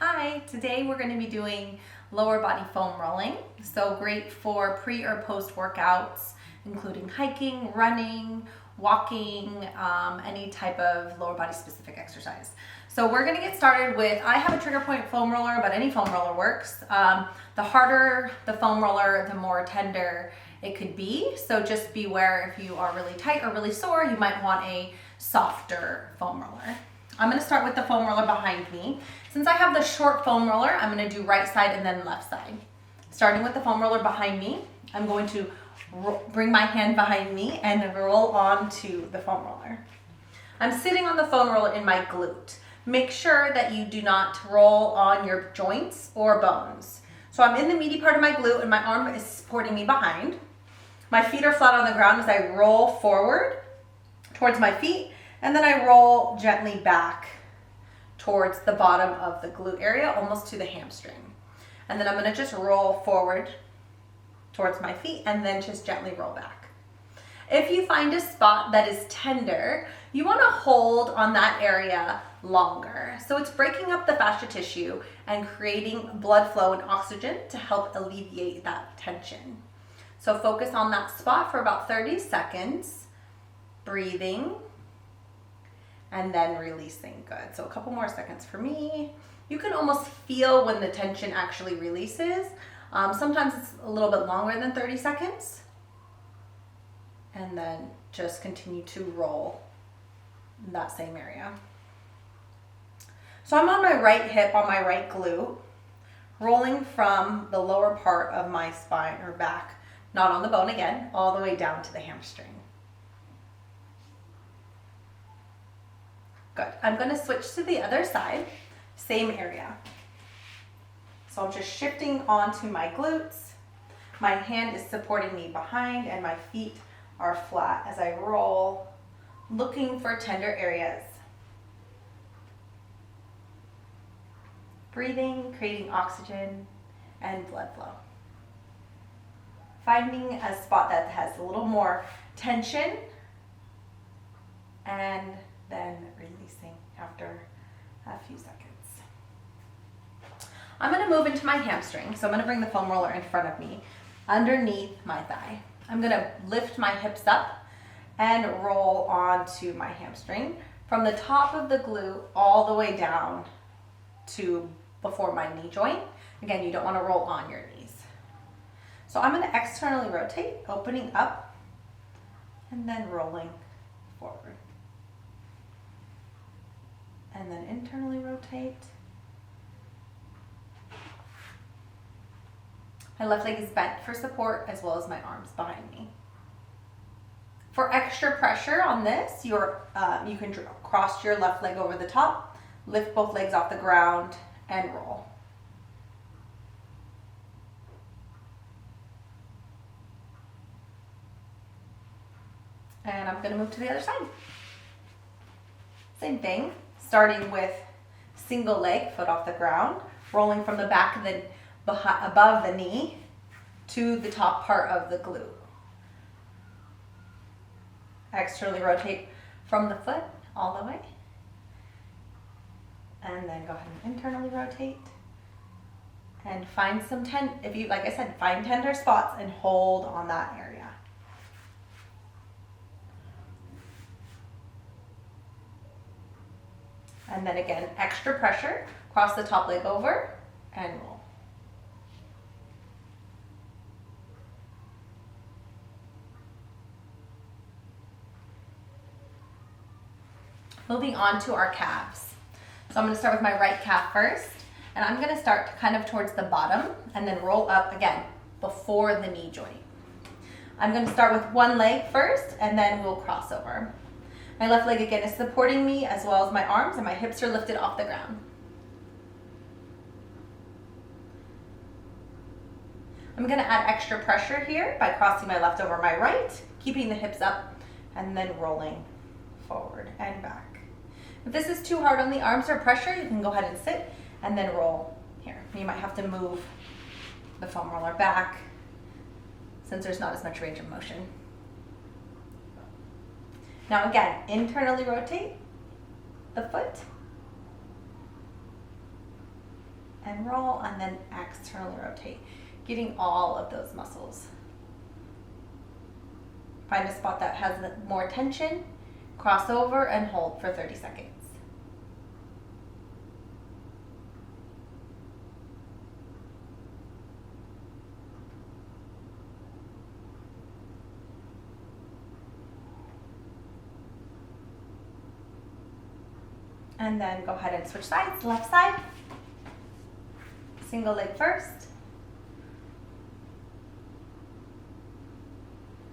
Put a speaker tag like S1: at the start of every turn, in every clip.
S1: Hi, today we're going to be doing lower body foam rolling. So great for pre or post workouts, including hiking, running, walking, any type of lower body specific exercise. So we're going to get started with, I have a trigger point foam roller, but any foam roller works. The harder the foam roller, the more tender it could be. So just beware if you are really tight or really sore, you might want a softer foam roller. I'm going to start with the foam roller behind me. Since I have the short foam roller, I'm going to do right side and then left side. Starting with the foam roller behind me, I'm going to bring my hand behind me and roll onto the foam roller. I'm sitting on the foam roller in my glute. Make sure that you do not roll on your joints or bones. So I'm in the meaty part of my glute and my arm is supporting me behind. My feet are flat on the ground as I roll forward towards my feet, and then I roll gently back towards the bottom of the glute area, almost to the hamstring. And then I'm going to just roll forward towards my feet and then just gently roll back. If you find a spot that is tender, you want to hold on that area longer. So it's breaking up the fascia tissue and creating blood flow and oxygen to help alleviate that tension. So focus on that spot for about 30 seconds, breathing, and then releasing. Good. So a couple more seconds for me. You can almost feel when the tension actually releases. Sometimes it's a little bit longer than 30 seconds. And then just continue to roll in that same area. So I'm on my right hip, on my right glute, rolling from the lower part of my spine or back, not on the bone again, all the way down to the hamstring. Good. I'm going to switch to the other side, same area. So I'm just shifting onto my glutes. My hand is supporting me behind and my feet are flat as I roll, looking for tender areas. Breathing, creating oxygen and blood flow. Finding a spot that has a little more tension and then releasing after a few seconds. I'm going to move into my hamstring. So I'm going to bring the foam roller in front of me, underneath my thigh. I'm going to lift my hips up and roll onto my hamstring from the top of the glute all the way down to before my knee joint. Again, you don't want to roll on your knees. So I'm going to externally rotate, opening up and then rolling forward. And then internally rotate. My left leg is bent for support as well as my arms behind me. For extra pressure on this, you can cross your left leg over the top, lift both legs off the ground and roll. And I'm going to move to the other side. Same thing, starting with single leg, foot off the ground, rolling from the back of the above the knee to the top part of the glute. Externally rotate from the foot all the way. And then go ahead and internally rotate. And find some like I said, find tender spots and hold on that area. And then again, extra pressure, cross the top leg over and roll. Moving on to our calves. So I'm going to start with my right calf first, and I'm going to start kind of towards the bottom and then roll up again before the knee joint. I'm going to start with one leg first and then we'll cross over. My left leg again is supporting me as well as my arms, and my hips are lifted off the ground. I'm going to add extra pressure here by crossing my left over my right, keeping the hips up, and then rolling forward and back. If this is too hard on the arms or pressure, you can go ahead and sit and then roll here. You might have to move the foam roller back since there's not as much range of motion. Now again, internally rotate the foot and roll, and then externally rotate, getting all of those muscles. Find a spot that has more tension, cross over and hold for 30 seconds. And then go ahead and switch sides, left side. Single leg first.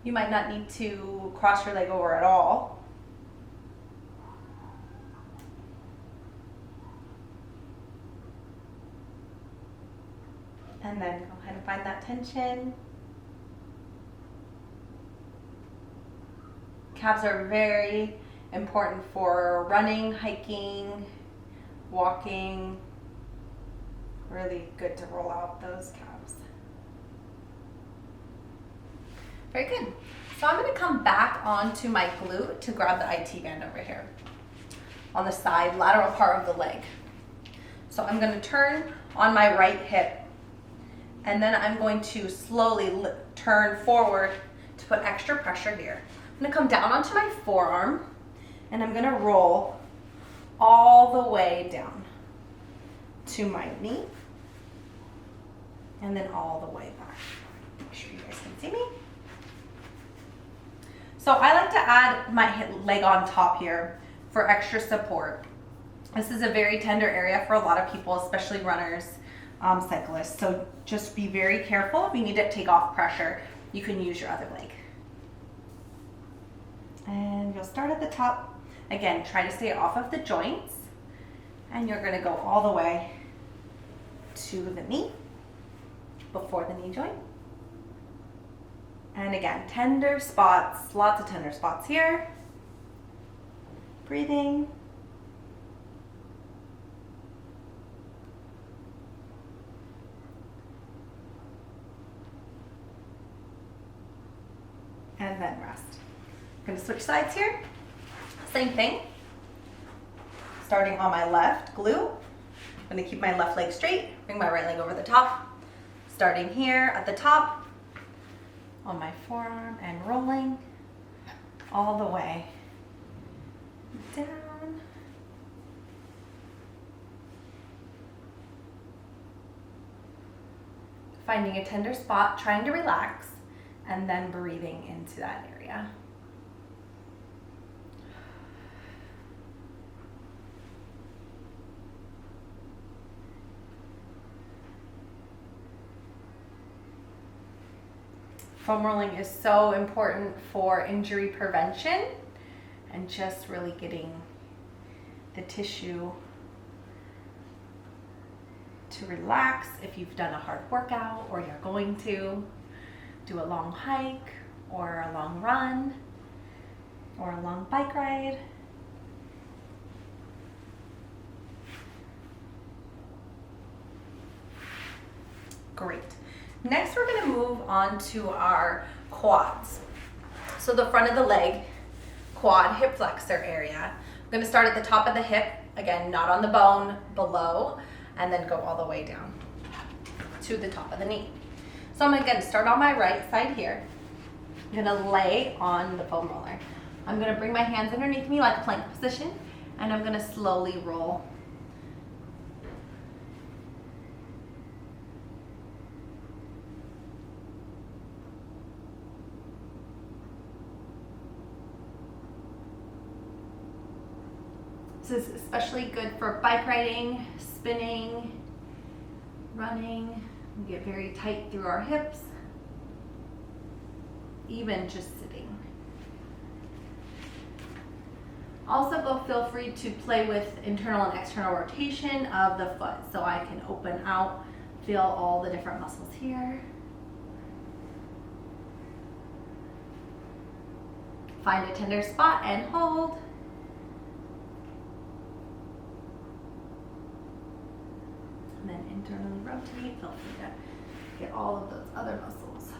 S1: You might not need to cross your leg over at all. And then go ahead and find that tension. Calves are very important for running, hiking, walking. Really good to roll out those calves. Very good. So I'm going to come back onto my glute to grab the IT band over here on the side, lateral part of the leg. So I'm going to turn on my right hip, and then I'm going to slowly turn forward to put extra pressure here. I'm going to come down onto my forearm, and I'm going to roll all the way down to my knee, and then all the way back. Make sure you guys can see me. So I like to add my leg on top here for extra support. This is a very tender area for a lot of people, especially runners, cyclists. So just be very careful. If you need to take off pressure, you can use your other leg. And you'll start at the top. Again, try to stay off of the joints. And you're going to go all the way to the knee, before the knee joint. And again, tender spots, lots of tender spots here. Breathing. And then rest. I'm going to switch sides here. Same thing. Starting on my left glute. I'm going to keep my left leg straight, bring my right leg over the top. Starting here at the top on my forearm and rolling all the way down. Finding a tender spot, trying to relax, and then breathing into that area. Foam rolling is so important for injury prevention and just really getting the tissue to relax if you've done a hard workout or you're going to do a long hike or a long run or a long bike ride. Great. Next, we're going to move on to our quads. So the front of the leg, quad, hip flexor area. I'm going to start at the top of the hip, again, not on the bone, below, and then go all the way down to the top of the knee. So I'm going to start on my right side here. I'm going to lay on the foam roller. I'm going to bring my hands underneath me like a plank position, and I'm going to slowly roll. This is especially good for bike riding, spinning, running. We get very tight through our hips, even just sitting. Also, feel free to play with internal and external rotation of the foot. So I can open out, feel all the different muscles here. Find a tender spot and hold. And then internally rotate, feel free to get all of those other muscles.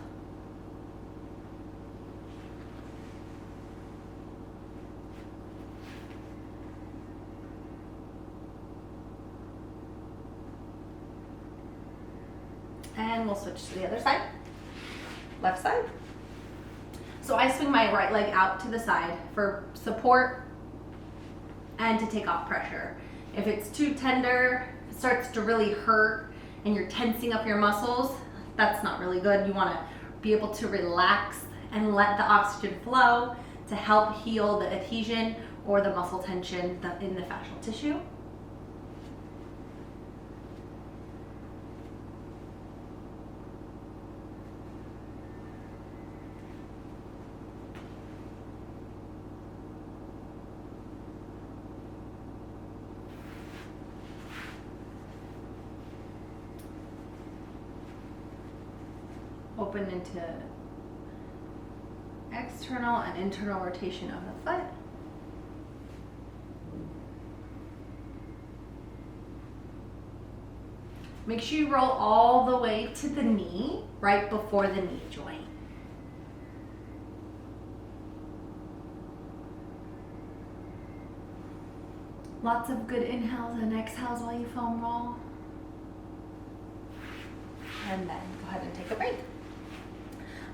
S1: And we'll switch to the other side, left side. So I swing my right leg out to the side for support and to take off pressure. If it's too tender, it starts to really hurt and you're tensing up your muscles, that's not really good. You want to be able to relax and let the oxygen flow to help heal the adhesion or the muscle tension in the fascial tissue. Open into external and internal rotation of the foot. Make sure you roll all the way to the knee, right before the knee joint. Lots of good inhales and exhales while you foam roll. And then go ahead and take a break.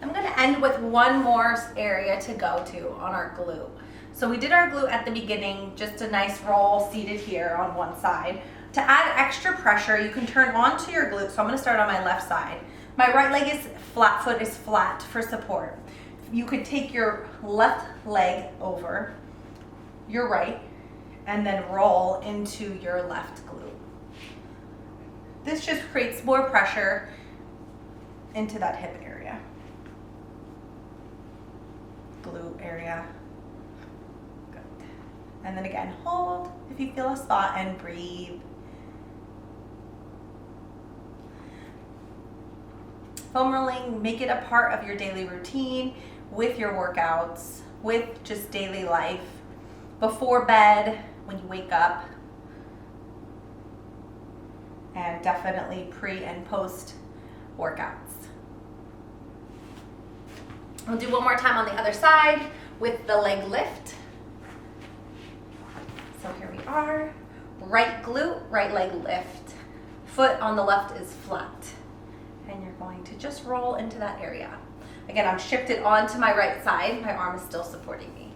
S1: I'm going to end with one more area to go to on our glute. So we did our glute at the beginning, just a nice roll seated here on one side. To add extra pressure, you can turn onto your glute. So I'm going to start on my left side. My right leg is flat, foot is flat for support. You could take your left leg over your right and then roll into your left glute. This just creates more pressure into that hip area, glute area. Good. And then again, hold if you feel a spot and breathe. Foam rolling, make it a part of your daily routine with your workouts, with just daily life, before bed, when you wake up, and definitely pre and post workouts. We'll do one more time on the other side with the leg lift. So here we are, right glute, right leg lift. Foot on the left is flat. And you're going to just roll into that area. Again, I'm shifted onto my right side. My arm is still supporting me.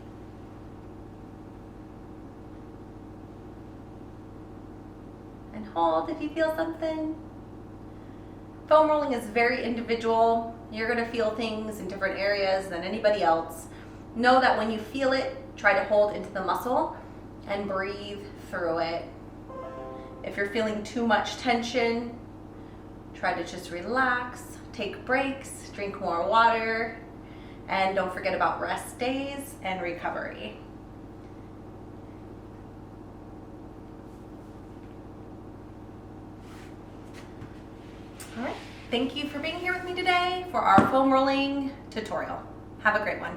S1: And hold if you feel something. Foam rolling is very individual. You're gonna feel things in different areas than anybody else. Know that when you feel it, try to hold into the muscle and breathe through it. If you're feeling too much tension, try to just relax, take breaks, drink more water, and don't forget about rest days and recovery. All right, thank you for being here with me today for our foam rolling tutorial. Have a great one.